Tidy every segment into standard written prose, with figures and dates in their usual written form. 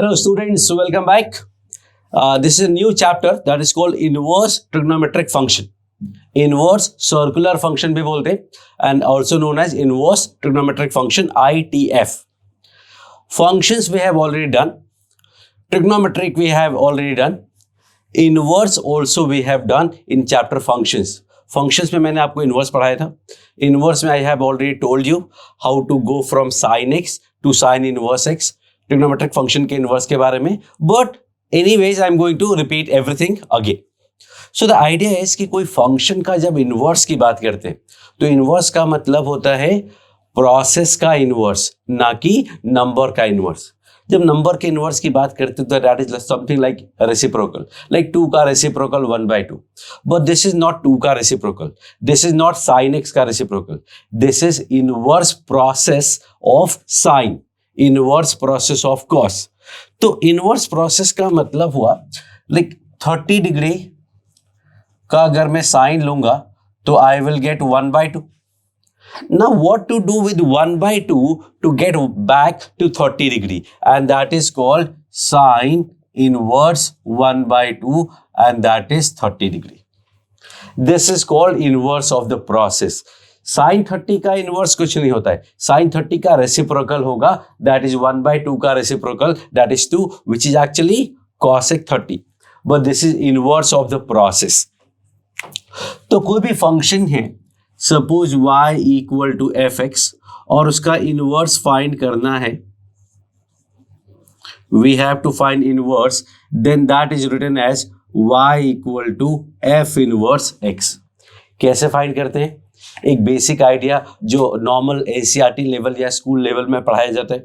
Hello students, welcome back. This is a new chapter that is called inverse trigonometric function. Inverse circular function भी बोलते हैं and also known as inverse trigonometric function ITF. Functions we have already done. Trigonometric we have already done. Inverse also we have done in chapter functions. Functions में मैंने आपको inverse पढ़ाया था. Inverse में I have already told you how to go from sin x to sin inverse x. Trigonometric function के inverse के बारे में. But anyways I am going to repeat everything again. So the idea is कि कोई function का जब inverse की बात करते हैं तो inverse का मतलब होता है process का inverse, ना कि number का inverse. जब नंबर के इनवर्स की बात करते तो that is something like reciprocal, like 2 का reciprocal 1/2. But this is not 2 का reciprocal, this is not sin x का reciprocal, this is inverse process of sin, inverse process of cos. तो इनवर्स प्रोसेस का मतलब हुआ लाइक 30 डिग्री का अगर मैं साइन लूंगा तो I will get 1/2. Now what to do with 1/2 to get back to 30 degree, and that is called sine inverse 1/2, and that is 30 degree. This is called inverse of the process. Sin 30 का inverse कुछ नहीं होता है. Sin 30 का reciprocal होगा, that is 1/2 का reciprocal, that is 2, which is actually cosec 30. But this is inverse of the process. तो कोई भी function है, suppose y equal to f x और उसका इनवर्स फाइंड करना है, we have to find inverse, then that is written as y equal to f inverse x. कैसे find करते हैं? एक बेसिक आइडिया जो नॉर्मल एनसीईआरटी लेवल या स्कूल लेवल में पढ़ाया जाता है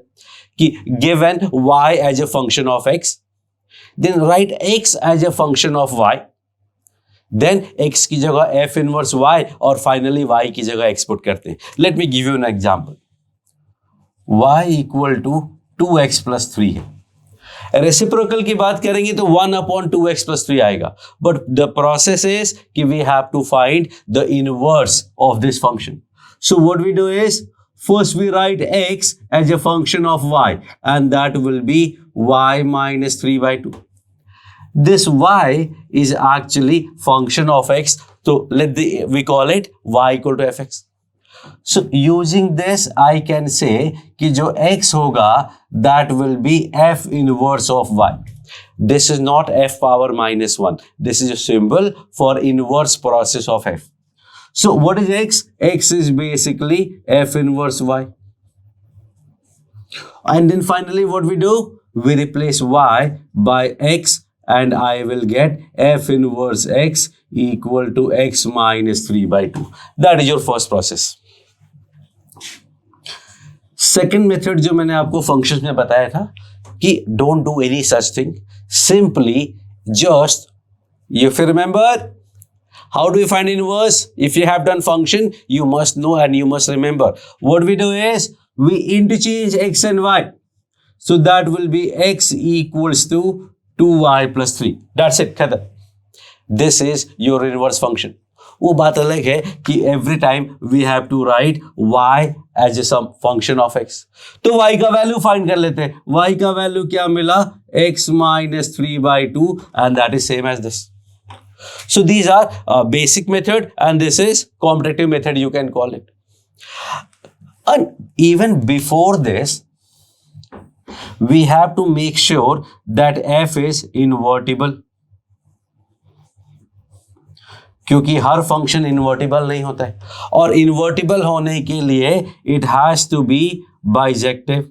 कि given y as a function of x, then write x as a function of y, then x की जगह f इनवर्स y और फाइनली y की जगह x पुट करते हैं. Let me give you an example. y equal to 2x plus 3 है. Reciprocal की बात करेंगे तो 1/2x प्लस 3 आएगा. बट द प्रोसेस इज कि we have to find the inverse of this function. So what we do is first we write x as a function of y, and that will be y minus 3/2. This y is actually function of x, so we call it y equal to fx. So using this I can say कि जो x होगा that will be f inverse of y. This is not f power minus 1. This is a symbol for inverse process of f. So what is x? X is basically f inverse y. And then finally what we do? We replace y by x, and I will get f inverse x equal to x minus 3/2. That is your first process. Second method जो मैंने आपको functions में बताया था कि don't do any such thing. Simply just, if you remember, how do we find inverse? If you have done function, you must know and you must remember. What we do is we interchange x and y. So that will be x equals to 2y plus 3. That's it. खत्म. This is your inverse function. वो बात अलग है कि every time we have to write y as a some function of x. तो y का value find कर लेते हैं. y का वैल्यू क्या मिला? x minus 3/2, and that is same as this. So these are basic method, and this is comparative method, you can call it. And even before this, we have to make sure that f is invertible, क्योंकि हर function invertible नहीं होता है, और invertible होने के लिए it has to be bijective.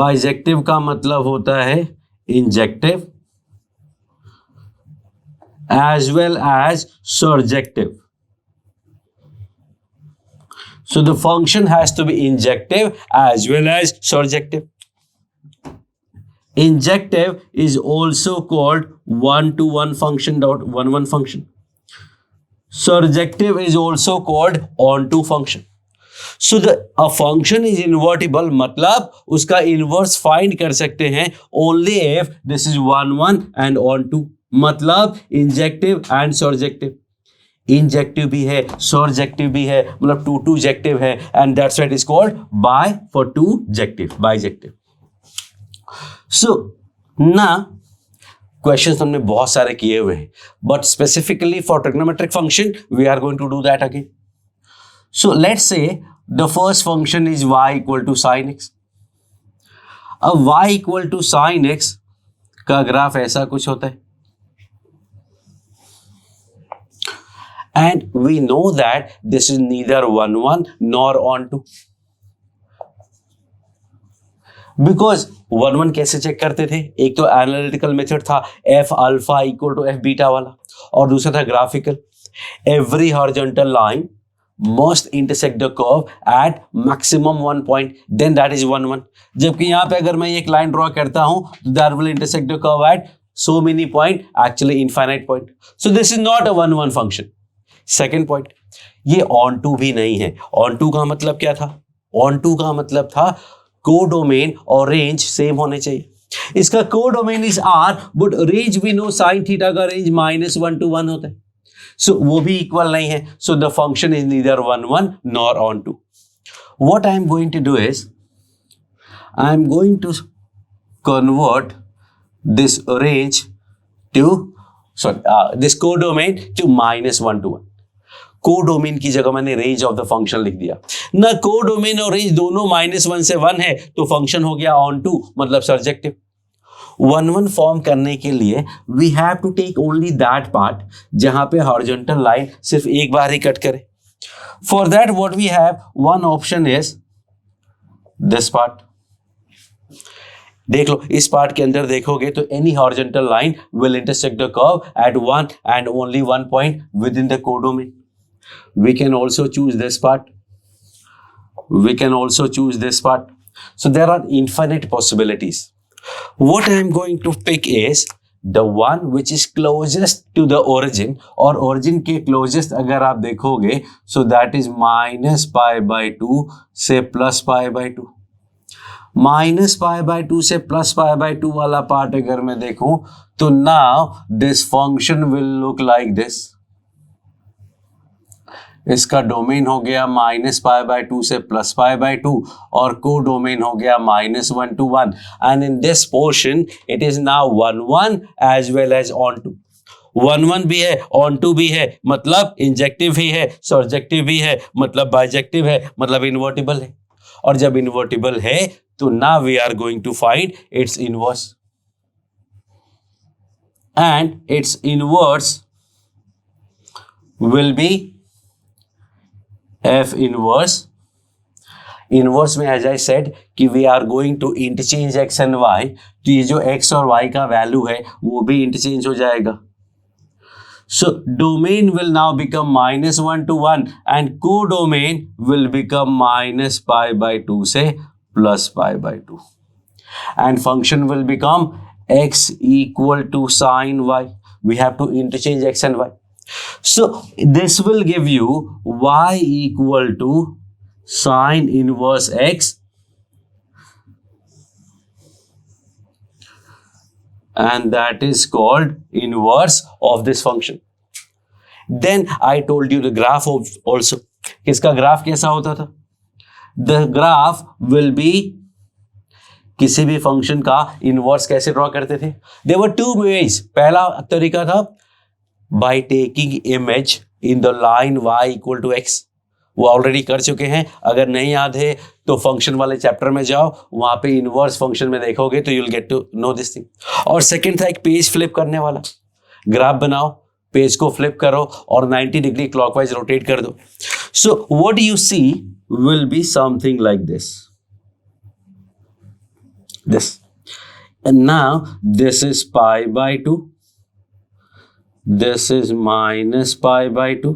Bijective का मतलब होता है injective as well as surjective. So the function has to be injective as well as surjective. Injective is also called one-to-one function, one-one function. Surjective is also called on-to function. So a function is invertible, मतलब उसका inverse find कर सकते हैं only if this is 1-1 and on-to, मतलब injective and surjective. Injective भी है, surjective भी है, मतलब टू जेक्टिव है, and that's why it is called bi for two jective, bijective. So ना क्वेश्चंस हमने बहुत सारे किए हुए हैं, but specifically for trigonometric function we are going to do that again. So let's say the first function is y equal to sine x. अब y equal to sine x का graph ऐसा कुछ होता है, and we know that this is neither 1 1 nor on to. Because 1 1 कैसे check करते थे? एक तो एनालिटिकल मेथड था f alpha equal to f beta वाला, और दूसरा था graphical. Every horizontal line must intersect the curve at maximum one point, then that is 1 1. जबकि यहाँ पे अगर मैं एक लाइन ड्रॉ करता हूं तो that will intersect the curve at so many point, actually infinite point. So this is not a 1 1 function. Second point, ये on to भी नहीं है. On to का मतलब क्या था? On to का मतलब था कोडोमेन और रेंज सेम होने चाहिए. इसका codomain is R, but range भी नो साइन थीटा का रेंज -1 to 1 होता है. So वो भी इक्वल नहीं है. So the function is neither 1 1 nor on 2. What I am going to do is I am going to convert this range to this codomain to -1 to 1. Codomain की जगह मैंने range of the function लिख दिया ना. Codomain और range दोनों -1 से 1 है, तो फंक्शन हो गया ऑन टू, मतलब सर्जेक्टिव. 1 1 फॉर्म करने के लिए we have to take only that part जहां पे हॉरिजॉन्टल लाइन सिर्फ एक बार ही कट करे. For that what we have, one option is this part. देख लो, इस पार्ट के अंदर देखोगे तो any horizontal line will intersect the curve at one and only one point within the codomain. We can also choose this part, we can also choose this part. So there are infinite possibilities. What I am going to pick is the one which is closest to the origin, और origin के closest अगर आप देखोगे so that is -π/2 से +π/2. -π/2 से +π/2 वाला part अगर मैं देखूं तो now this function will look like this. इसका डोमेन हो गया -π/2 से +π/2 और को डोमेन हो गया -1 to 1, and in this portion it is now 1 1 as well as onto. 1 1 भी है, ऑन टू भी है, मतलब इंजेक्टिव ही है, सर्जेक्टिव भी है, मतलब बाइजेक्टिव है, मतलब इन्वर्टिबल है. और जब इन्वर्टिबल है तो now we are going to find its inverse, and its inverse will be F inverse. Inverse में as I said कि we are going to interchange x and y, तो ये जो x और y का वैल्यू है वो भी इंटरचेंज हो जाएगा. So domain will now become -1 to 1 and codomain will become -π/2 से +π/2, and function will become x equal to sin y. We have to interchange x and y. So this will give you y equal to sine inverse x, and that is called inverse of this function. Then I told you the graph of also. इसका graph कैसा होता था? The graph will be, किसी भी function का inverse कैसे draw करते थे? There were two ways. पहला तरीका था by taking image in the line y equal to x. वो ऑलरेडी कर चुके हैं, अगर नहीं याद है तो फंक्शन वाले चैप्टर में जाओ, वहां पे इनवर्स फंक्शन में देखोगे तो you'll get to know this thing. और सेकेंड था एक पेज फ्लिप करने वाला. ग्राफ बनाओ, पेज को फ्लिप करो और 90 डिग्री क्लॉकवाइज रोटेट कर दो. So what you see will be something like this. This. And now this is π/2. This is -π/2.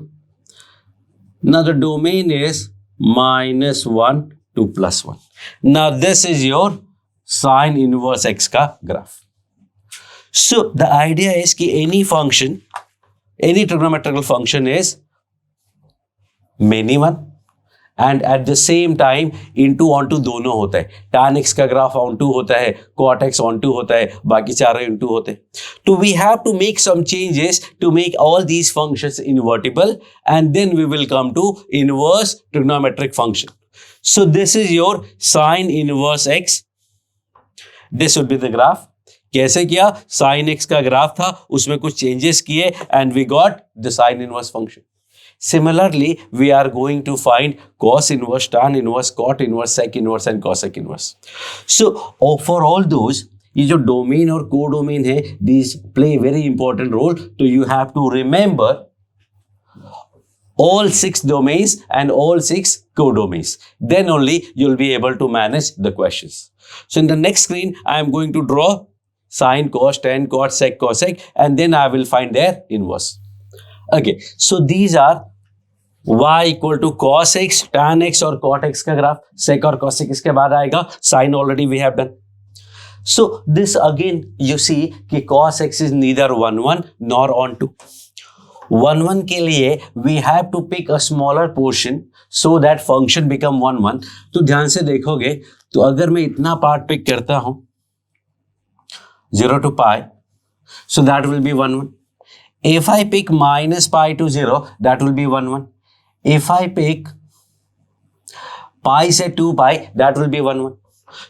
Now the domain is -1 to +1. Now this is your sine inverse x का graph. So the idea is कि any function, any trigonometrical function is many one and at the same time into onto दोनों होता है. tan x का graph onto होता है, cot x on to होता है, बाकी चारों इनटू होते हैं. तो we have to make some changes to make all these functions invertible and then we will come to inverse trigonometric function. So this is your sine inverse x. This would be the graph. कैसे किया? Sign x का graph था, उसमें कुछ changes किए and we got the sine inverse function. Similarly, we are going to find cos inverse, tan inverse, cot inverse, sec inverse and cosec inverse. So, for all those, ये जो domain और codomain है, these play very important role. So you have to remember all 6 domains and all 6 codomains. Then only you'll be able to manage the questions. So in the next screen, I am going to draw sine, cos, tan, cot, sec, cosec, and then I will find their inverse. Okay, so these are y equal to cos x, tan x और cot x का graph. sec और cosec इसके बाद आएगा. sin already we have done. So this again you see कि cos x is neither 1 1 nor on 2. 1 1 के लिए we have to pick a smaller portion so that function become 1 1. तो ध्यान से देखोगे तो अगर मैं इतना पार्ट पिक करता हूं 0 to pi, so that will be 1 1. If I pick minus pi to 0, that will be 1 1. If I pick pi से 2 pi, that will be 1 1.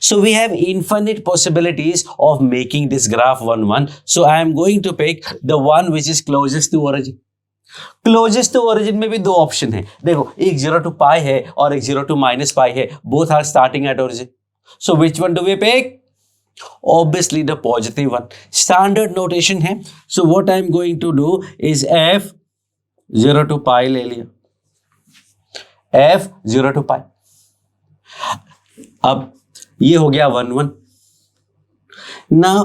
So we have infinite possibilities of making this graph 1 1. So I am going to pick the one which is closest to origin. Closest to origin में भी दो option है. देखो, एक 0 to pi है और एक 0 to minus pi है. Both are starting at origin. So which one do we pick? Obviously the positive one. Standard notation है. So what I am going to do is f 0 to pi ले लिया. f 0 to pi. अब ये हो गया 1 1. Now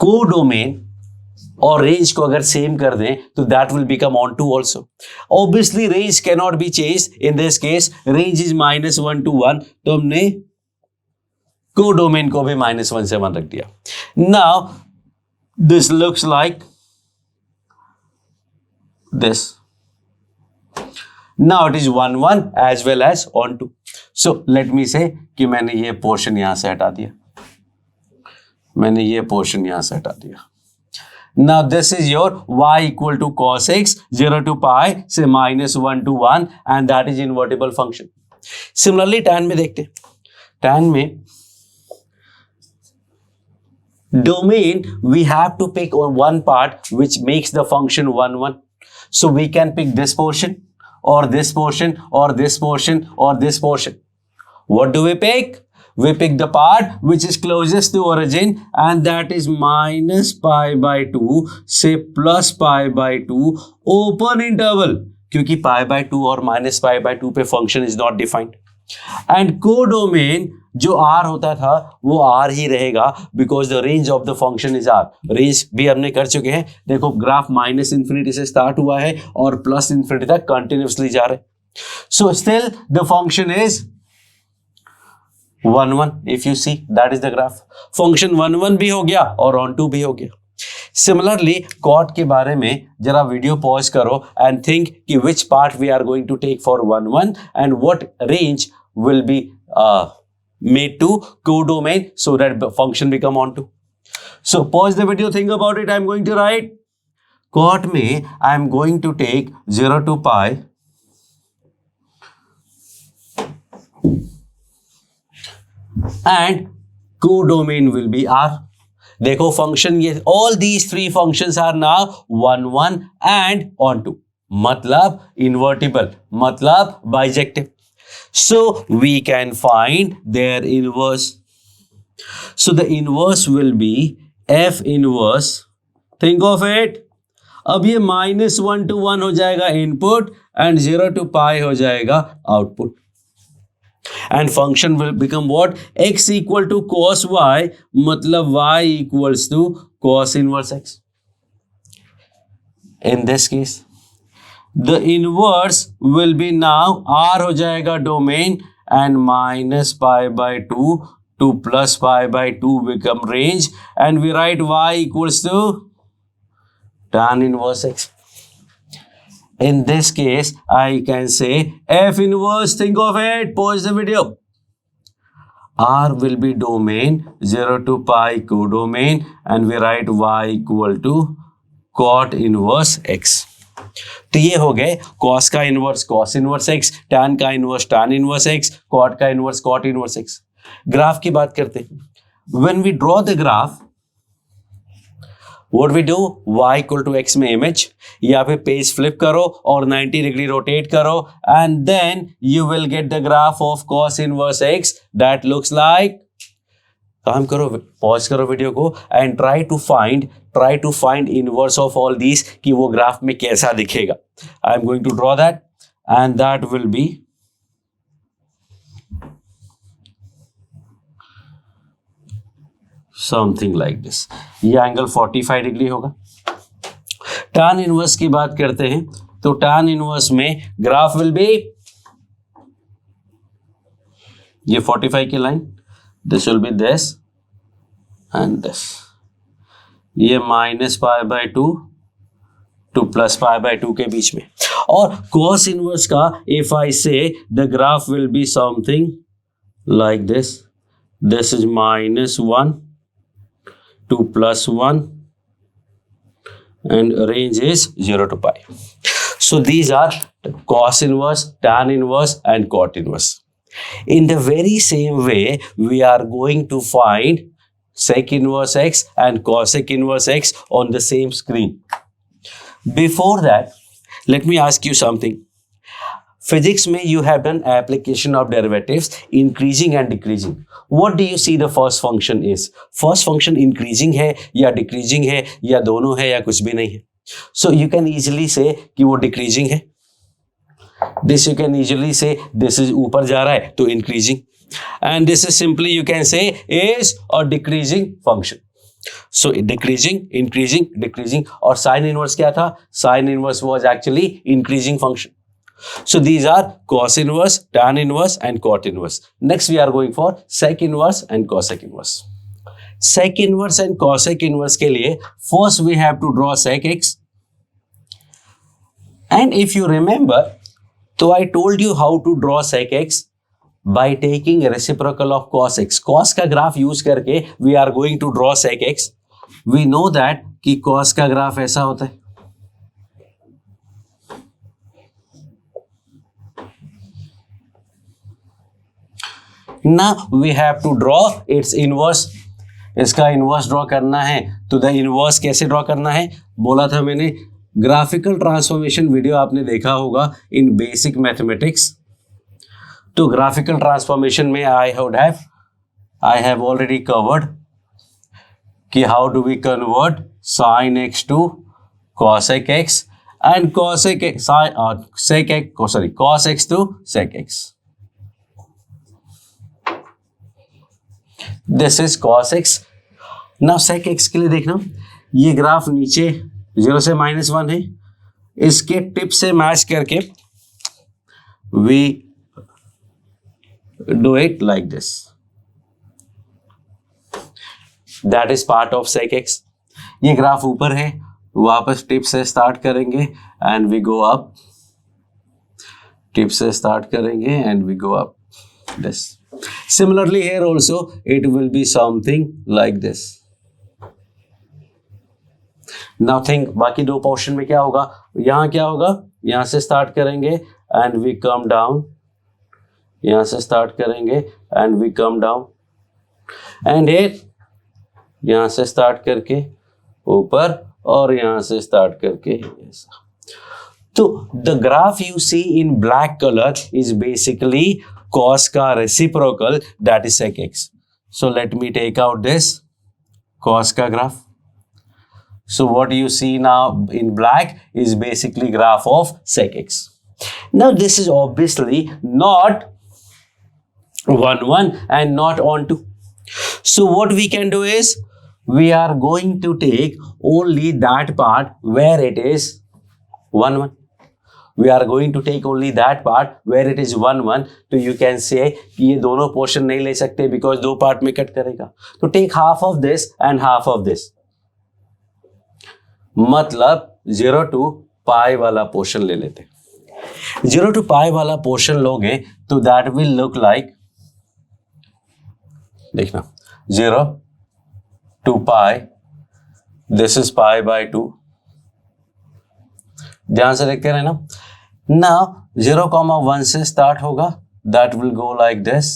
codomain और range को अगर सेम कर दें तो that will become onto also. Obviously range cannot be change. In this case range is -1 to 1. तो हमने कोडोमेन को भी -1 से 1 रख दिया. Now this looks like this. Now it is 1 1 as well as onto. So let me say कि मैंने ये पोर्शन यहां से हटा दिया. मैंने ये पोर्शन यहां से हटा दिया. Now this is your y equal to cos x 0 to pi से -1 to 1 and that is invertible function. Similarly tan में देखते हैं. tan में domain we have to pick on one part which makes the function 1 1. So we can pick this portion or this portion or this portion or this portion. What do we pick? We pick the part which is closest to origin and that is minus pi by 2 से plus pi by 2 open interval, क्योंकि pi by 2 और minus pi by 2 पे function is not defined. And codomain जो r होता था वो r ही रहेगा because the range of the function is r. Range भी हमने कर चुके हैं. देखो ग्राफ -infinity से स्टार्ट हुआ है और +infinity तक कंटिन्यूसली जा रहे हैं. So still the function is 1 1. if you see that is the graph. function 1 1 भी हो गया और on 2 भी हो गया. Similarly cot के बारे में जरा वीडियो पॉज करो and think कि which part we are going to take for 1 1 and what range will be made to codomain so that the function become on 2. So pause the video, think about it. I am going to write cot में I am going to take 0 to pi and codomain will be r. देखो function ये all these three functions are now 1 1 and on 2. मतलब invertible, मतलब bijective. So we can find their inverse. So the inverse will be f inverse. Think of it. अब ये -1 to 1 हो जाएगा input and 0 to pi हो जाएगा output. And function will become what? X equal to cos y, मतलब y equals to cos inverse x. In this case, the inverse will be now r हो जाएगा domain and minus pi by 2 to plus pi by 2 become range and we write y equals to tan inverse x. In this case, I can say F inverse, think of it, pause the video. R will be domain 0 to pi codomain, and we write y equal to cot inverse x. तो ये हो गए cos का inverse cos inverse x, tan का inverse tan inverse x, cot का inverse cot inverse x. Graph की बात करते हैं. When we draw the graph, what we do, y equal to x में इमेज, या फिर पेज फ्लिप करो और 90 डिग्री रोटेट करो, and then you will get the graph of cos inverse x that looks like. काम करो, pause करो video को and try to find inverse of all these कि वो ग्राफ में कैसा दिखेगा. I am going to draw that and that will be something like this. ये एंगल 45 डिग्री होगा. tan इनवर्स की बात करते हैं तो tan इनवर्स में ग्राफ विल बी ये 45 की line, this will B this and this. ये -π/2 टू +π/2 के बीच में. और cos इनवर्स का इफ आई से the graph will be something like this. This is -1 to +1 and range is 0 to pi. So these are cos inverse, tan inverse and cot inverse. In the very same way, we are going to find sec inverse x and cosec inverse x on the same screen. Before that, let me ask you something. Physics में you have done application of derivatives increasing and decreasing. What do you see the first function is? First function increasing है या decreasing है या दोनों है या कुछ भी नहीं है. So you can easily say कि वो decreasing है. This you can easily say this is ऊपर जा रहा है तो increasing. And this is simply you can say is a decreasing function. So decreasing, increasing, decreasing. और sin inverse क्या था? Sin inverse was actually increasing function. So these are cos inverse, tan inverse and cot inverse. Next we are going for sec inverse and cosec inverse. Sec inverse and cosec inverse के लिए first we have to draw sec x. And if you remember, तो I told you how to draw sec x by taking reciprocal of cos x. Cos का graph use करके we are going to draw sec x. We know that कि cos का graph ऐसा होता है. Now we have to draw its inverse. इसका inverse draw करना है तो द इनवर्स कैसे ड्रॉ करना है बोला था मैंने. ग्राफिकल ट्रांसफॉर्मेशन वीडियो आपने देखा होगा इन बेसिक मैथमेटिक्स. तो ग्राफिकल ट्रांसफॉर्मेशन में आई हैव ऑलरेडी कवर्ड कि how do we convert sine x to cosec x and cosec cos x to sec x. This is cos x. Now sec x के लिए देखना, ये graph नीचे 0 से -1 है. इसके टिप से मैच करके we do it like this. That is part of sec x. ये ग्राफ ऊपर है, वापस टिप से स्टार्ट करेंगे and we go up. Tip से स्टार्ट करेंगे and we go up. This. Similarly here also it will be something like this. Now think बाकी दो पोर्शन में क्या होगा. यहाँ क्या होगा, यहाँ से स्टार्ट करेंगे एंड वी कम डाउन. यहाँ से स्टार्ट करेंगे and we come down. And here यहाँ से स्टार्ट करके ऊपर और यहाँ से स्टार्ट करके ऐसा. तो the graph you see in black color is basically cos का reciprocal, that is sec x. So let me take out this cos का graph. So what you see now in black is basically graph of sec x. Now this is obviously not 1 and not on 2. So what we can do is we are going to take only that part where it is 1. We are going to take only that part where it is 1. तो you can say कि ये दोनों portion नहीं ले सकते because दो part में cut करेगा. तो take half of this and half of this. मतलब 0 to पाई वाला पोर्शन ले लेते हैं। 0 to पाई वाला पोर्शन लोगे तो दैट विल लुक लाइक, देखना 0 to pi, this is pi by 2, ध्यान से देखते रहना। नाउ 0,1 से स्टार्ट होगा, that will go like this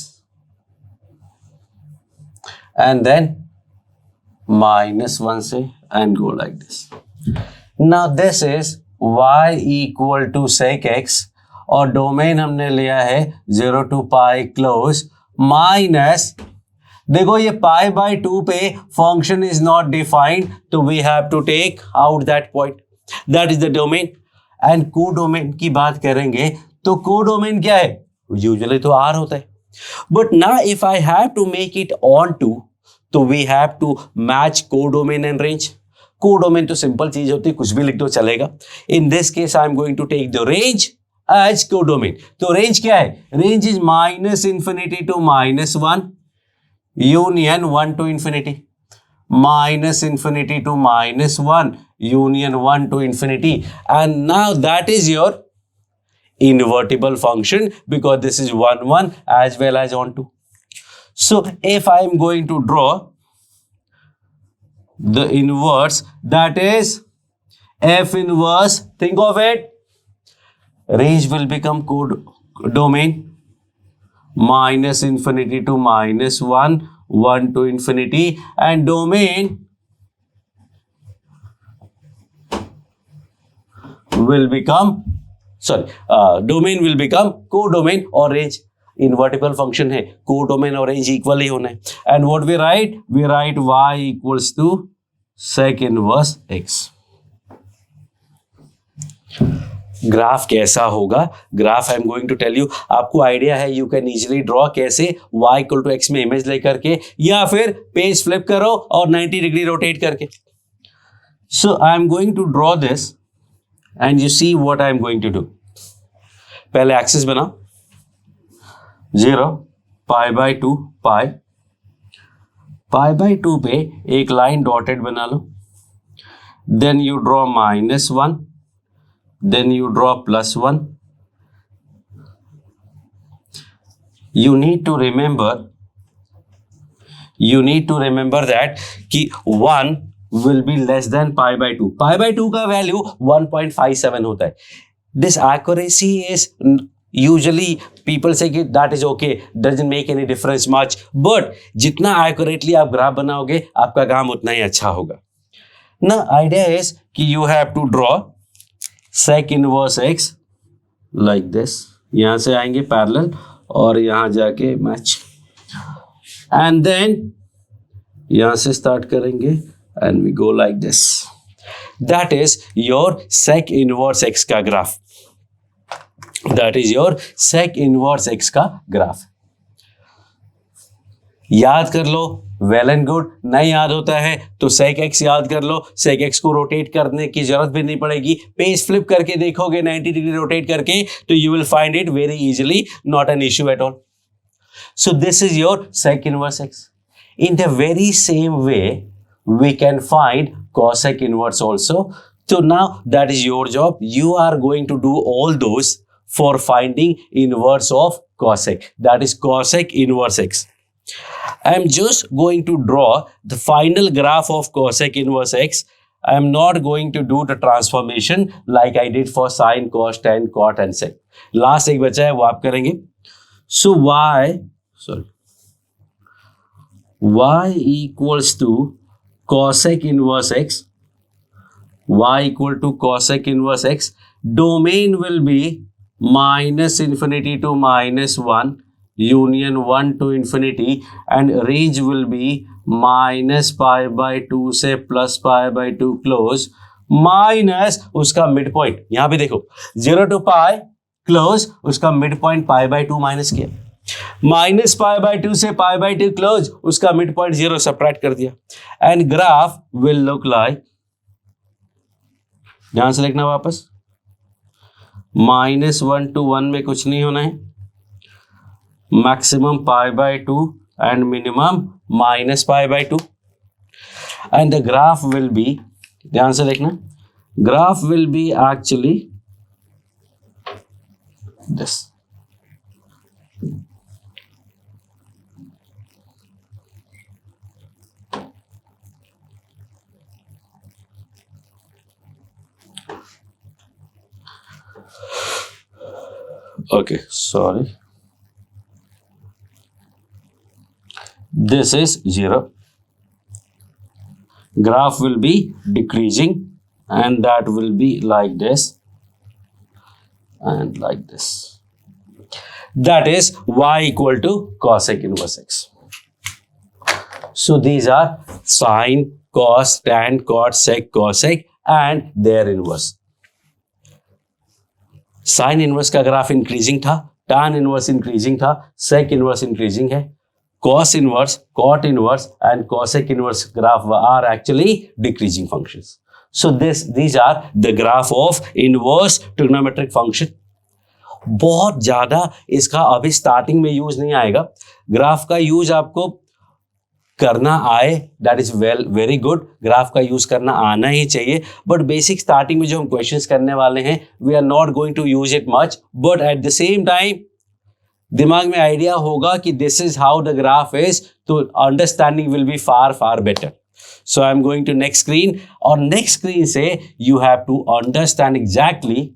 and then -1 से and go like this. Now this is y equal to sec x और domain हमने लिया है 0 to पाई क्लोज माइनस, देखो ये पाई बाय 2 पे फंक्शन इज नॉट डिफाइंड, तो we have to take out that point, that is the domain. And codomain की बात करेंगे तो को डोमेन क्या है, यूजुअली तो r होता है, but now if I have to make it onto, तो we have to match codomain and range. Codomain तो सिंपल चीज होती है, कुछ भी लिख दो चलेगा। In this case I am going to take the range as codomain. तो रेंज क्या है, range is -∞ to -1 union 1 to infinity, -∞ to -1 union 1 to infinity, and now that is your invertible function because this is 1 1 as well as on 2. So if I am going to draw the inverse, that is f inverse, think of it, range will become codomain -∞ to -1 1 to infinity, and domain will become domain will become codomain और range invertible function है, codomain और range equal ही होना है। and what we write y equals to sec inverse x। Graph कैसा होगा, graph I am going to tell you, आपको idea है, you can easily draw कैसे, y इक्वल टू x में इमेज लेकर के या फिर पेज फ्लिप करो और 90 डिग्री रोटेट करके। So I am going to draw this and you see what I am going to do. पहले एक्सिस बनाओ, 0 पाई बाय 2 पाई बाय 2 पे एक लाइन डॉटेड बना लो, then you draw -1, then you draw +1. You need to remember that कि 1 will be less than pi by 2. Pi by 2 का value 1.57 होता है। This accuracy is usually people say कि that is okay, doesn't make any difference much, but जितना accurately आप graph बनाओगे आपका काम उतना ही अच्छा होगा ना। idea is कि you have to draw sec inverse x like this, यहां से आएंगे पैरेलल और यहां जाके मैच, एंड देन यहां से स्टार्ट करेंगे and we go like this, that is your sec inverse x का graph, that is your sec inverse x का ग्राफ। याद कर लो, वेल एंड गुड। नहीं याद होता है तो sec x याद कर लो, sec x को रोटेट करने की जरूरत भी नहीं पड़ेगी, पेज फ्लिप करके देखोगे 90 डिग्री रोटेट करके तो you will find it very easily, not an issue at all. So this is your sec inverse x। In the very same way we can find cosec inverse also. So now that is your job, you are going to do all those for finding inverse of cosec, that is cosec inverse x. I am just going to draw the final graph of cosec inverse x. I am not going to do the transformation like I did for sine, cos, tan, cot and sec. Last एक बचा है वो आप करेंगे। So y equals to cosec inverse x. Y equal to cosec inverse x. Domain will be -∞ to -1 union 1 to infinity, and range will be -pi by 2 से +pi by 2 close minus उसका mid point, यहां पे देखो 0 to pi close, उसका mid point pi by 2 minus किया, -pi by 2 से pi by 2 close, उसका mid point 0 subtract कर दिया, and graph will look like, ध्यान से देखना वापस, -1 to 1 में कुछ नहीं होना है, maximum pi by 2 and minimum -pi by 2, and the graph will be, ध्यान से देखना, graph will be actually this. Okay, sorry. This is 0. Graph will be decreasing, and that will be like this and like this. That is y equal to cosec inverse x. So these are sine, cos, tan, cot, sec, cosec and their inverse. Sign inverse का graph increasing था, tan inverse increasing था, sec inverse increasing है, cos inverse, cot inverse and cosec inverse graph are actually decreasing functions. So these are the graph of inverse trigonometric function. बहुत ज़्यादा इसका अभी starting में use नहीं आएगा. ग्राफ का यूज आपको करना आए, that is very good. Graph का यूज करना आना ही चाहिए, बट बेसिक स्टार्टिंग में जो हम क्वेश्चंस करने वाले हैं we are not going to use it much, but at the same time दिमाग में आइडिया होगा कि this is how the graph is, तो understanding will be far better. So I am going to next screen, और next screen से you have to understand exactly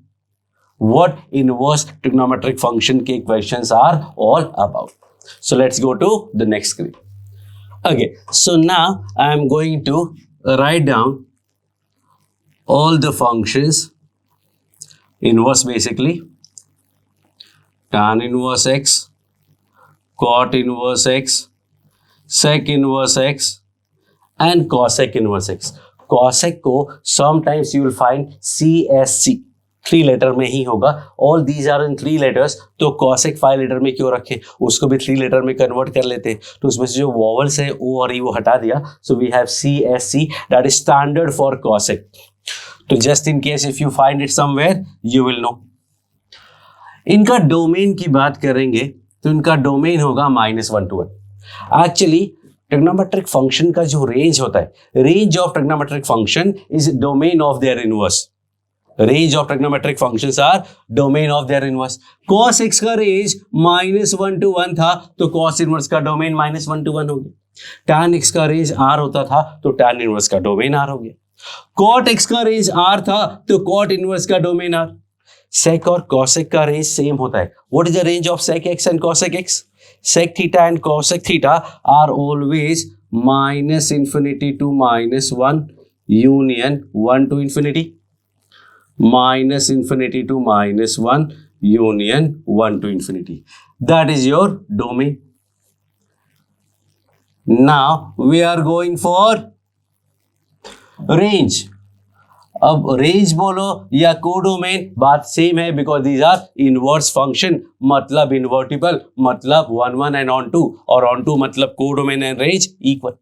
what inverse trigonometric function के questions are all about. So let's go to the next screen. Okay, so now I am going to write down all the functions. Inverse basically tan inverse x, cot inverse x, sec inverse x and cosec inverse x. Cosec को sometimes you will find CSC, 3 letter में ही होगा. All these are in 3 letters, तो cosec 5 letter में क्यों रखें, उसको भी 3 लेटर में कन्वर्ट कर लेते हैं. तो उसमें से जो वॉवल्स है ओ और ई वो हटा दिया. So we have CSC, that is standard for cosec. तो just in case if you find it somewhere you will know. इनका डोमेन की बात करेंगे तो इनका डोमेन होगा -1 to 1. एक्चुअली ट्रिग्नोमेट्रिक फंक्शन का जो रेंज होता है, range of trigonometric function is domain of their inverse. Range of trigonometric functions are domain of their inverse. Cos x का रेंज -1 to 1 था, तो cos इनवर्स का डोमेन -1 to 1 हो गया. tan x का रेंज r होता था, तो tan इनवर्स का डोमेन r हो गया. cot x का रेंज r था, तो cot इनवर्स का डोमेन r. sec और cosec का रेंज सेम होता है. What is the range of sec x and cosec x? Sec theta and cosec theta are always -infinity to -1 union 1 to infinity. -infinity to -1 union 1 to infinity. That is your domain. Now we are going for range. अब range बोलो या codomain, बात same है, because these are inverse function. मतलब invertible मतलब 1 1 and on 2, और on 2 मतलब codomain and range equal.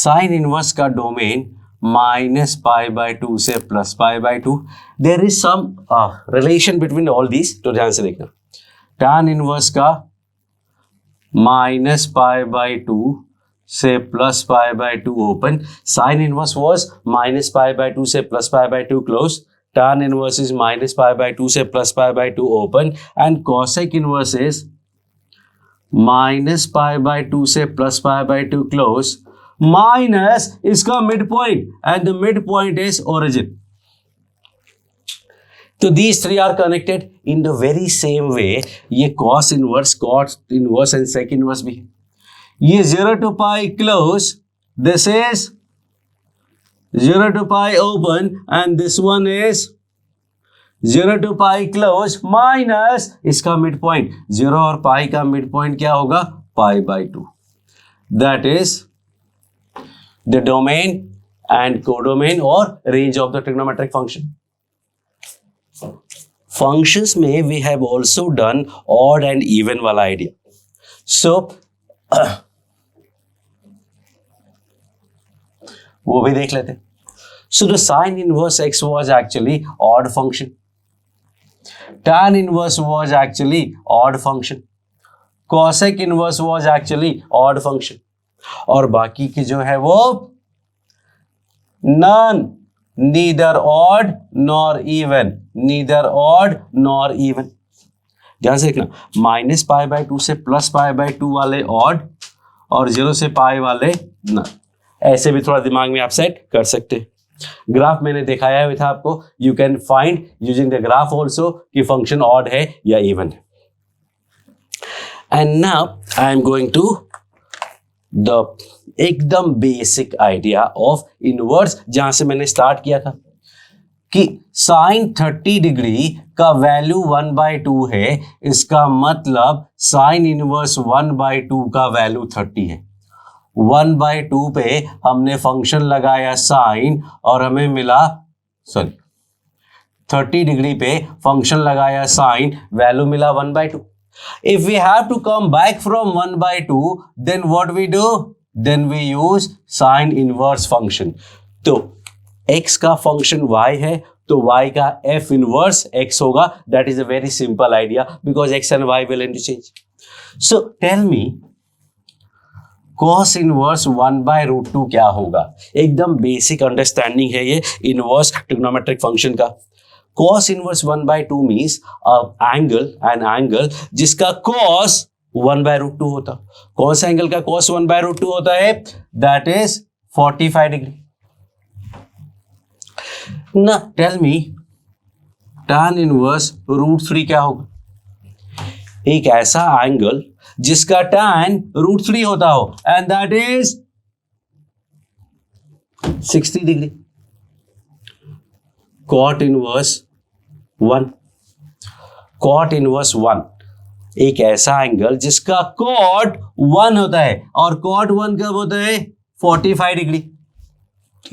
Sine inverse का डोमेन -π/2 से +π/2. There is some relation between all these, तो ध्यान से देखना. tan इनवर्स का -π/2 से +π/2 ओपन. साइन इनवर्स वाज -π/2 से +π/2 क्लोज. tan इनवर्स इज -π/2 से +π/2 open, and cosec inverse is -π/2 से +π/2 क्लोज माइनस इसका mid point, and the mid point is origin. तो these 3 are connected in the very same way. ये cos inverse, cot inverse and sec inverse भी है. ये 0 to π close, this is 0 to π open, and this one is 0 to π close minus इसका mid point. 0 और π का mid point क्या होगा, π/2. That is the domain and codomain or range of the trigonometric function. Functions में we have also done odd and even वाला idea. So वो भी देख लेते. So the sine inverse x was actually odd function. Tan inverse was actually odd function. Cosec inverse was actually odd function. और बाकी की जो है वो none neither odd nor even, neither odd nor even. ध्यान से देखना, माइनस पाई बाय 2 से प्लस पाई बाय 2 वाले ऑड और 0 से पाई वाले न। ऐसे भी थोड़ा दिमाग में आप सेट कर सकते हैं। ग्राफ मैंने दिखाया हुआ था आपको, you can find using the graph also कि फंक्शन ऑड है या इवन है। And now I am going to the एकदम बेसिक आइडिया ऑफ इनवर्स, जहां से मैंने स्टार्ट किया था कि साइन 30 डिग्री का वैल्यू 1/2 है, इसका मतलब साइन इनवर्स 1/2 का वैल्यू 30 है। 1/2 पे हमने फंक्शन लगाया साइन और हमें मिला 30 डिग्री पे फंक्शन लगाया साइन, वैल्यू मिला 1/2। If we have to come back from 1/2, then what we do? Then we use sine inverse function. तो x का फंक्शन y है तो y का f inverse x होगा. That is a very simple idea because x and y will interchange. So tell me, cos inverse 1/√2 क्या होगा? एकदम basic understanding है ये इनवर्स ट्रिग्नोमेट्रिक फंक्शन का. cos inverse 1/2 means an angle जिसका cos 1/√2 होता. कौन सा एंगल का cos 1/√2 होता है? That is 45 degree. Now tell me, tan inverse √3 क्या होगा? एक ऐसा एंगल जिसका tan √3 होता हो and that is 60 degree. cot inverse 1, cot inverse 1 एक ऐसा एंगल जिसका cot 1 होता है और cot 1 कब होता है? 45 डिग्री.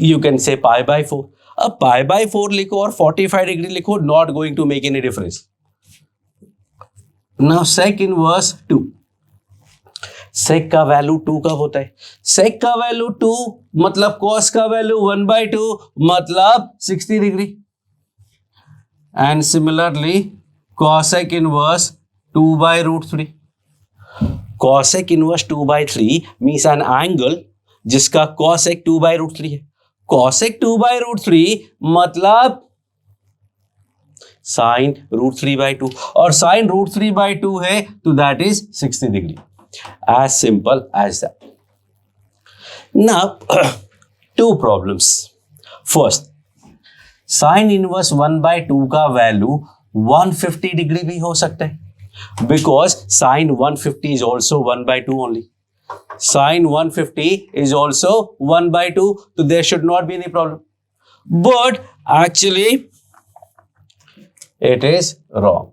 You can say π/4. अब π/4 लिखो और 45 डिग्री लिखो, not going to make any difference. Now sec inverse 2, sec का वैल्यू 2 कब होता है? sec का वैल्यू 2 मतलब cos का वैल्यू 1/2 मतलब 60 degree. And similarly cosec inverse 2/√3. cosec inverse 2/3 means an angle जिसका cosec 2/√3 है. cosec 2/√3 मतलब sin √3/2 और sin √3/2 है तो that is 60 degree. As simple as that. Now two problems. First, sine inverse 1/2 का वैल्यू 150 डिग्री भी हो सकता है because sine 150 is also 1/2 only. Sine 150 is also 1/2 तो there should not be any problem. But actually it is wrong.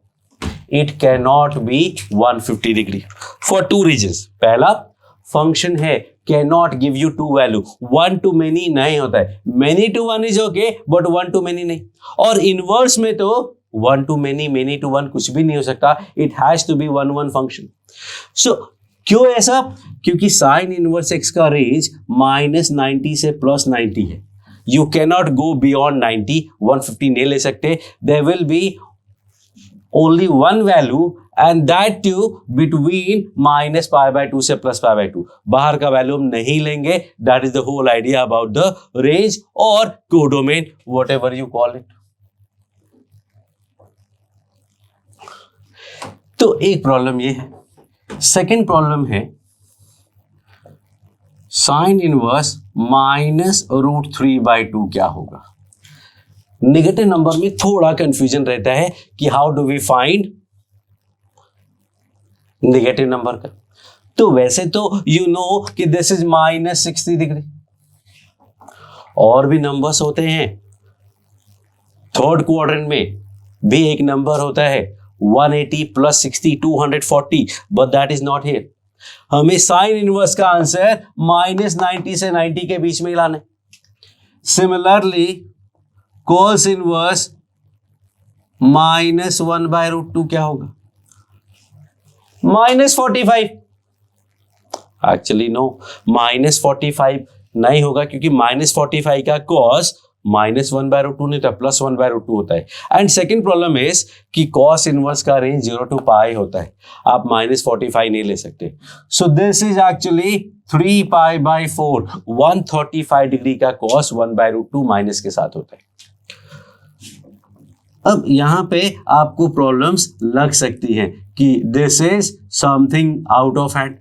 It can not be 150 degree for 2 reasons. पहला, function है cannot give you 2 value. 1 to many नहीं होता है. Many to 1 is okay, but 1 to many नहीं. और inverse में तो 1 to many to 1 कुछ भी नहीं हो सकता. It has to be 1 function. So क्यों ऐसा? क्योंकि साइन इनवर्स x का रेंज -90 से +90 है. You cannot go beyond 90. 150 नहीं ले सकते. There will be only one value and that too between -π/2 से +π/2. बाहर का वैल्यू हम नहीं लेंगे. That is the whole idea about the range or codomain, whatever you call it. तो एक प्रॉब्लम ये है. सेकेंड प्रॉब्लम है साइन इनवर्स -√3/2 क्या होगा? नेगेटिव नंबर में थोड़ा कंफ्यूजन रहता है कि how do we find negative number का. तो वैसे तो यू नो कि दिस इज -60 डिग्री. और भी नंबर्स होते हैं. थर्ड क्वाड्रेंट में भी एक नंबर होता है 180 + 60 240, but that is not here. हमें साइन इनवर्स का आंसर -90 से 90 के बीच में लाना है. सिमिलरली cos इनवर्स -1/√2 क्या होगा? -45. एक्चुअली नो, -45 नहीं होगा क्योंकि -45 का cos -1/√2 नहीं तो +1/√2 होता है। एंड सेकेंड प्रॉब्लम इज कि कॉस इनवर्स का रेंज 0 to पाई होता है, आप -45 नहीं ले सकते। So this is actually 3π/4, 135 degree का कॉस 1/√2 माइनस के साथ होता है। अब यहां पे आपको प्रॉब्लम्स लग सकती हैं कि this is something out of hand,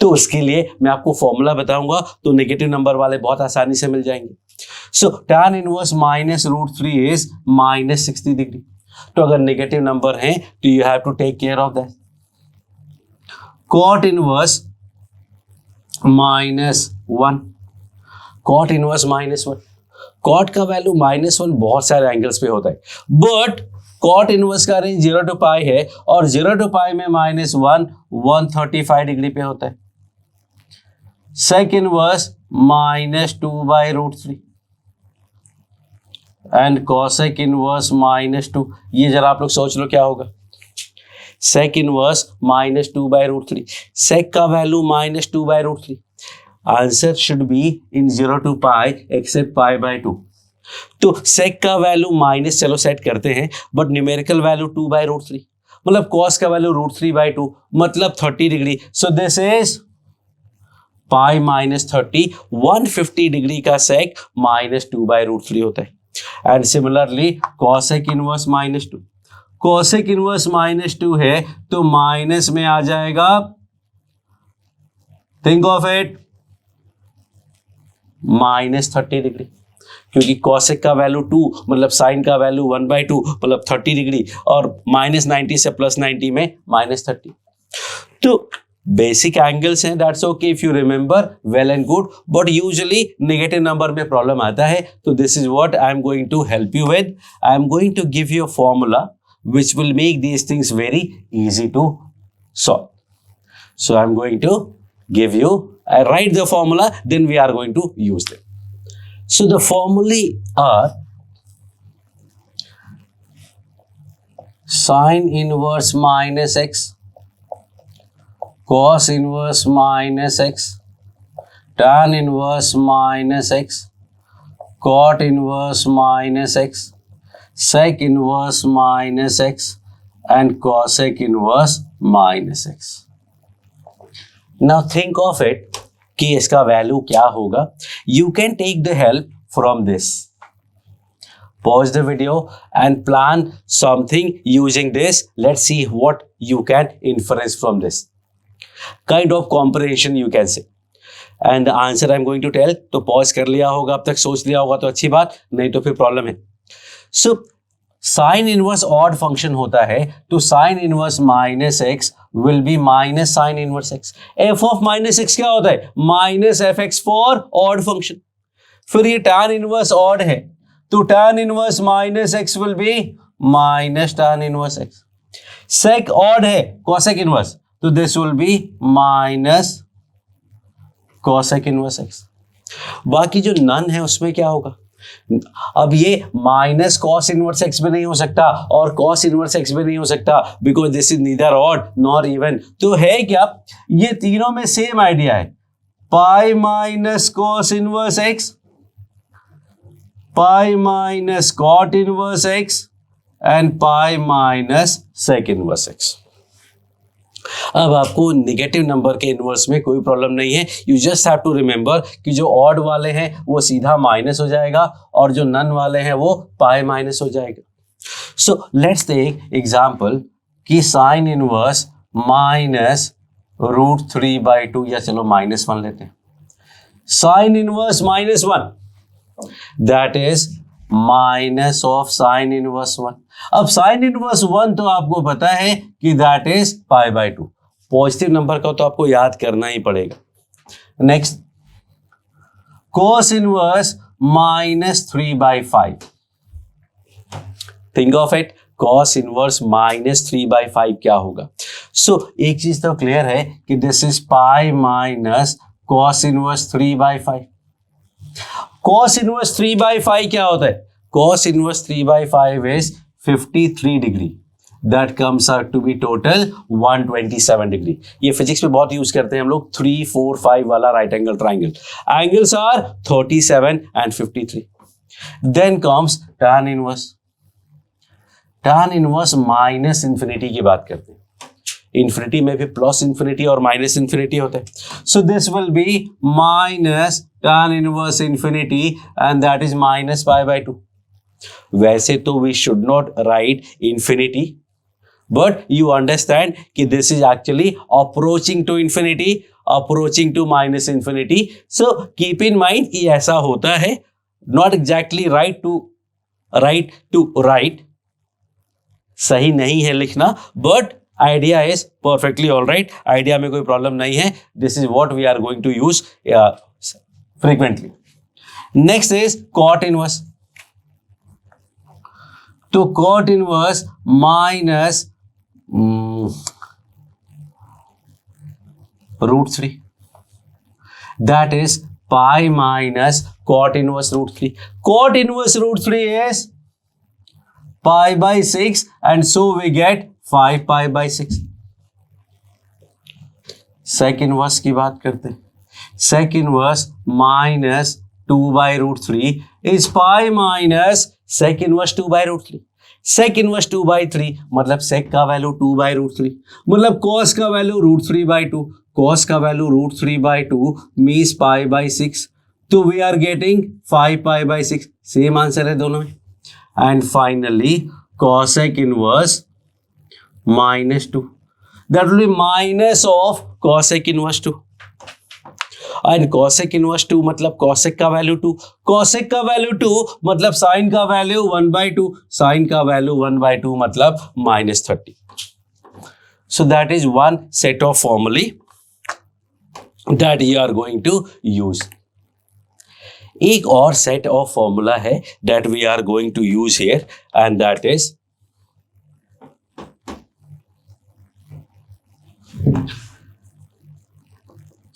तो उसके लिए मैं आपको फॉर्मूला बताऊंगा, तो नेगेटिव नंबर वाले बहुत आसानी से मिल जाएंगे। So tan inverse -√3 is -60 degree. तो अगर नेगेटिव नंबर है तो you have to take care of that. cot inverse -1, cot inverse -1, cot का वैल्यू -1 बहुत सारे एंगल्स पे होता है, बट cot इनवर्स का रेंज 0 to पाई है और 0 to पाई में -1 135 डिग्री पे होता है। sec inverse -2/√3 and cosec inverse -2। ये जरा आप लोग सोच लो क्या होगा। sec इनवर्स -2/√3, sec का value -2/√3, answer should be in 0 to pi except π/2। तो sec का वैल्यू माइनस चलो सेट करते हैं, बट न्यूमेरिकल वैल्यू 2/√3, मतलब cos का वैल्यू √3/2 मतलब 30 degree. So this is pi -30, 150 degree का sec -2/√3 होता है। And similarly cosec inverse -2, cosec inverse -2 है तो माइनस में आ जाएगा, थिंक ऑफ इट, -30 डिग्री, क्योंकि cosec का वैल्यू 2 मतलब साइन का वैल्यू 1/2 मतलब 30 डिग्री, और -90 से +90 में -30। तो बेसिक एंगल्स हैं, that's okay if you remember, well and good, but usually negative number में प्रॉब्लम आता है। तो this is what I am going to help you with. I am going to give you a formula which will make these things very easy to solve. So I am going to give you, I write the formula, then we are going to use them. So the formulae are sin inverse -x, cos inverse -x, tan inverse -x, cot inverse -x, sec inverse -x and cosec inverse -x. Now think of it कि इसका value क्या होगा। You can take the help from this. Pause the video and plan something using this. Let's see what you can inference from this. Kind of comprehension you can say. And the answer I'm going to tell. तो pause कर लिया होगा, अब तक सोच लिया होगा तो अच्छी बात, नहीं तो फिर प्रॉब्लम है। So sine inverse odd function होता है, तो sign inverse -x will be minus sign inverse x। f of -x क्या होता है? -fx for odd function. फिर ये tan इनवर्स ऑड है, तो tan inverse -x will be minus tan inverse x। sec odd है, cosec इनवर्स, तो this will be minus cosec inverse x। बाकी जो नन है उसमें क्या होगा? अब ये माइनस कॉस इनवर्स एक्स भी नहीं हो सकता और कॉस इनवर्स एक्स भी नहीं हो सकता, because this is neither odd nor even. तो है क्या? ये तीनों में सेम आइडिया है, pi minus cos inverse x, pi minus cot inverse x and pi minus sec inverse x. अब आपको नेगेटिव नंबर के इनवर्स में कोई प्रॉब्लम नहीं है। You just have to remember कि जो ऑड वाले हैं वो सीधा माइनस हो जाएगा और जो नन वाले हैं वो पाई माइनस हो जाएगा। सो लेट्स टेक एग्जांपल कि साइन इनवर्स -√3/2, या चलो -1 लेते हैं। Sine inverse -1 that is minus of sine inverse 1। अब साइन इनवर्स 1 तो आपको पता है कि दैट इज π/2। पॉजिटिव नंबर का तो आपको याद करना ही पड़ेगा। Next, cos inverse -3/5। Think of it, cos inverse -3/5 क्या होगा? सो एक चीज तो क्लियर है कि this is pi minus cos inverse 3/5। Cos inverse 3/5 क्या होता है? Cos inverse 3/5 is 53 degree that comes out to be total 127 degree. ये फिजिक्स में बहुत यूज करते हैं हम लोग, 3, 4, 5 वाला right angle triangle. Angles are 37 and 53। Then comes tan inverse. tan inverse minus infinity की बात करते हैं। इंफिनिटी में भी प्लस इंफिनिटी और माइनस इंफिनिटी होता है। So this will be minus tan inverse infinity and that is minus pi by 2। वैसे तो we should not write infinity, but you understand कि this is actually approaching to infinity, approaching to minus infinity. So keep in mind कि ऐसा होता है, not exactly right to write, सही नहीं है लिखना, but idea is perfectly all right. Idea में कोई प्रॉब्लम नहीं है। This is what we are going to use frequently. Next is cot inverse. तो cot inverse minus √3, that is pi minus cot inverse √3. Cot inverse √3 is pi by 6 and so we get 5 pi by 6. sec inverse की बात करते हैं। sec inverse minus 2 by √3 is pi minus sec inverse 2 by √3। sec inverse 2 by 3 मतलब sec का value 2 by √3, मतलब cos का value √3 by 2, cos का value √3 by 2 means pi by 6। तो we are getting 5 pi by 6, same answer है दोनों में। And finally cosec inverse -2, that will be minus of cosec inverse 2। And cosec inverse 2 मतलब cosec का value 2, cosec का value 2 मतलब sin का value 1/2, sin का वैल्यू 1/2 मतलब -30। So that is one set of फॉर्मूले that you are going to use. एक और सेट ऑफ फॉर्मूला है that we are going to use here and that is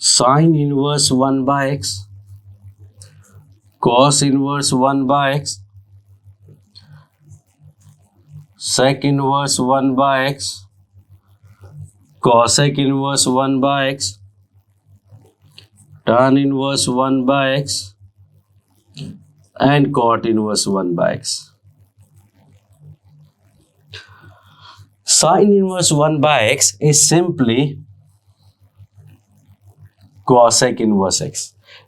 sin inverse 1 by x, cos inverse 1 by x, sec inverse 1 by x, cosec inverse 1 by x, tan inverse 1 by x, and cot inverse 1 by x. Sin inverse 1 by x is simply cosec inverse x।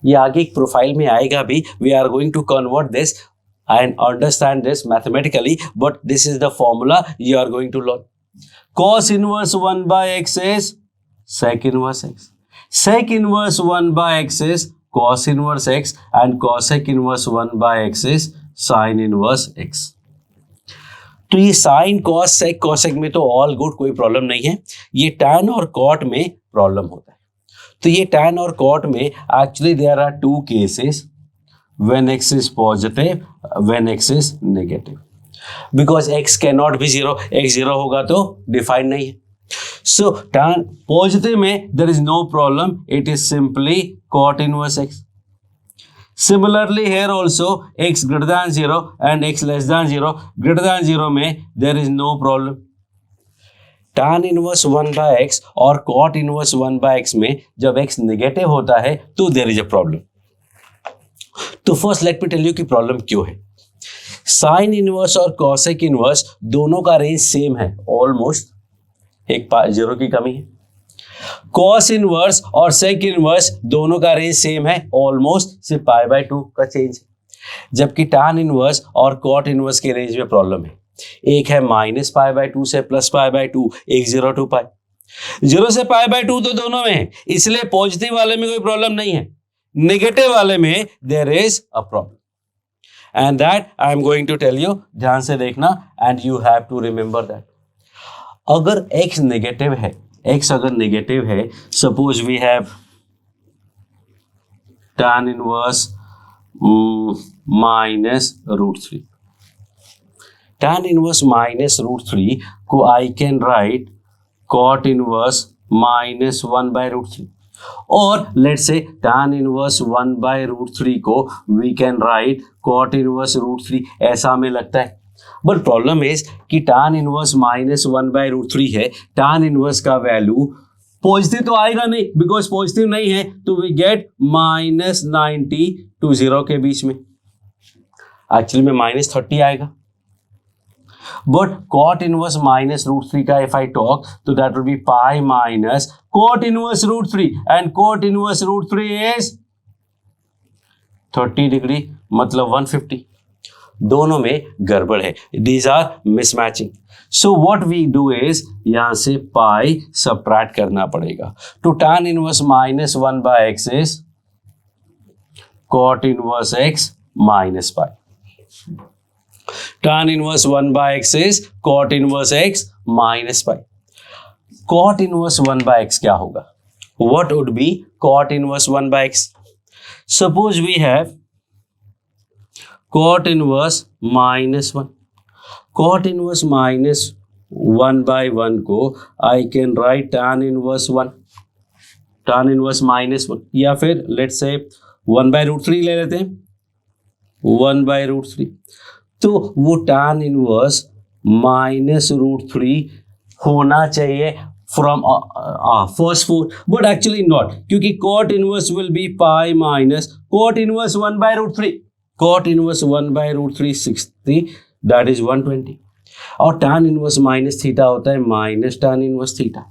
ये आगे एक profile में आएगा भी। We are going to convert this and understand this mathematically, but this is the formula you are going to learn. cos inverse 1 by x is sec inverse x, sec inverse 1 by x is cos inverse x, and cosec inverse 1 by x is sin inverse x। तो ये sign cos sec cosec में तो all good, कोई problem नहीं है। ये tan और cot में प्रॉब्लम होता है। तो ये tan और cot में actually there are 2 cases when x is positive, when x is negative, because x can not be 0, x 0 होगा तो डिफाइंड नहीं है। सो tan पॉजिटिव में there is no problem, it is simply cot inverse x। Similarly here also x greater than 0 and x less than 0, greater than 0 में there is no problem. tan inverse 1 by x और cot inverse 1 by x में जब x negative होता है तो there is a problem. तो first let me tell you कि problem क्यों है। साइन इनवर्स और cosec इनवर्स दोनों का रेंज सेम है ऑलमोस्ट, एक 0 की कमी है। cos इनवर्स और sec इनवर्स दोनों का रेंज सेम है ऑलमोस्ट, सिर्फ π/2 का चेंज है। जबकि tan इनवर्स और cot इनवर्स के रेंज में प्रॉब्लम है। एक है -π/2 से +π/2, एक 0 to π, 0 से π/2 तो दोनों में है, इसलिए पॉजिटिव वाले में कोई प्रॉब्लम नहीं है, नेगेटिव वाले में there is a problem and that I am going to tell you. ध्यान से देखना and you have to remember that. अगर x नेगेटिव है, x अगर नेगेटिव है, suppose we have tan inverse -√3, tan inverse -√3 को I can write cot inverse -1/√3, और let say tan inverse 1/√3 को we can write cot inverse √3, ऐसा हमें लगता है। बट प्रॉब्लम इज कि tan इनवर्स -1/√3 है, tan इनवर्स का वैल्यू पॉजिटिव तो आएगा नहीं, बिकॉज पॉजिटिव नहीं है, तो वी गेट -90 to 0 के बीच में, एक्चुअली में -30 आएगा. बट cot इनवर्स -√3 का इफ आई टॉक तो that will be pi minus cot inverse √3 and cot inverse √3 is 30 degree, मतलब 150. दोनों में गड़बड़ है, these are mismatching. So what we do is यहां से पाई सबट्रैक्ट करना पड़ेगा. तो tan inverse -1/x is cot inverse x minus pi. Tan inverse 1/x is cot inverse x minus pi. Cot inverse 1/x क्या होगा? What would be cot inverse 1/x? Suppose we have cot inverse -1. Cot inverse -1/1 को I can write tan inverse 1. Tan inverse -1 या फिर let's say 1/√3 ले लेते हैं. 1/√3 तो वो tan इनवर्स -√3 होना चाहिए from first four, but actually not, क्योंकि cot inverse will be pi minus cot inverse 1/√3. cot inverse 1/√3 60, that is 120. और tan इनवर्स माइनस थीटा होता है minus tan inverse theta.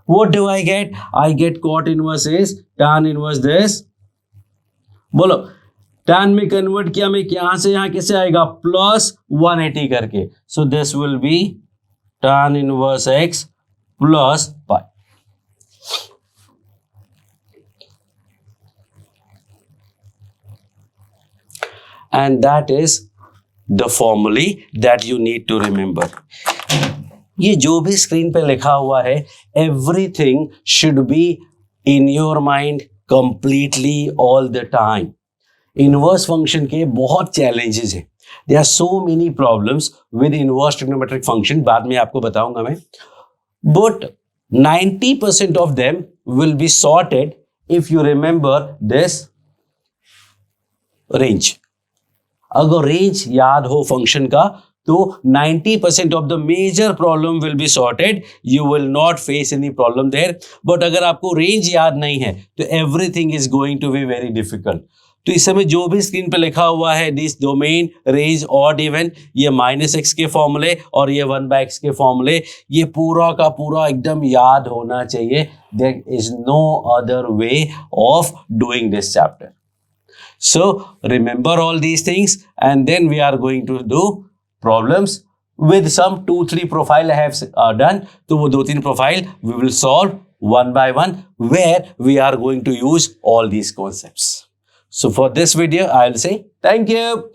What do I get? I get cot inverse is tan inverse this, बोलो tan में convert किया मैं यहां से यहां कैसे आएगा? प्लस 180 करके. So this will be tan inverse x plus pi. And that is the formula that you need to remember. ये जो भी स्क्रीन पे लिखा हुआ है, everything should be in your mind completely all the time. Inverse function के बहुत challenges हैं. There are so many problems with inverse trigonometric function, बाद में आपको बताऊंगा मैं. But 90% of them will be sorted if you remember this range. अगर range याद हो फंक्शन का तो 90% of the major problem will be sorted. You will not face any problem there. But अगर आपको रेंज याद नहीं है तो everything is going to be very difficult. तो इस समय जो भी स्क्रीन पे लिखा हुआ है this domain range odd even, ये -x के फॉर्मूले और ये 1/x के फॉर्मूले, ये पूरा का पूरा एकदम याद होना चाहिए. There is no other way of doing this chapter. So remember all these things and then we are going to do problems with some 2-3 profile I have done. तो वो 2-3 profile we will solve one by one where we are going to use all these concepts. So for this video, I'll say thank you.